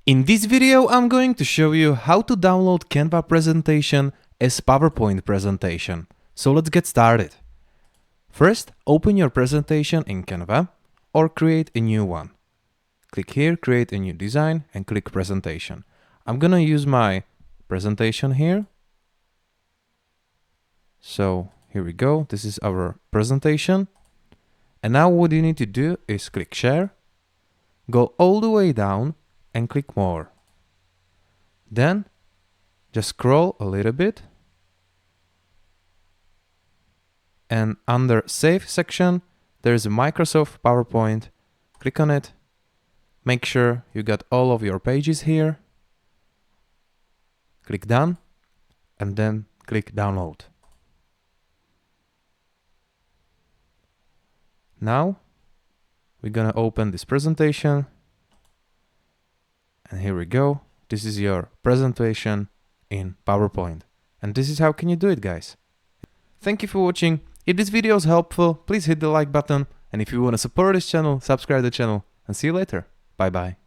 In this video, I'm going to show you how to download Canva presentation as PowerPoint presentation. So let's get started. First, open your presentation in Canva or create a new one. Click here, create a new design and click presentation. I'm gonna use my presentation here. So here we go. This is our presentation. And now what you need to do is click share, go all the way down and click more. Then just scroll a little bit and under Save section there's a Microsoft PowerPoint. Click on it. Make sure you got all of your pages here. Click Done and then click Download. Now we're gonna open this presentation. And here we go. This is your presentation in PowerPoint. And this is how can you do it, guys. Thank you for watching. If this video is helpful, please hit the like button. And if you want to support this channel, subscribe to the channel. And see you later. Bye bye.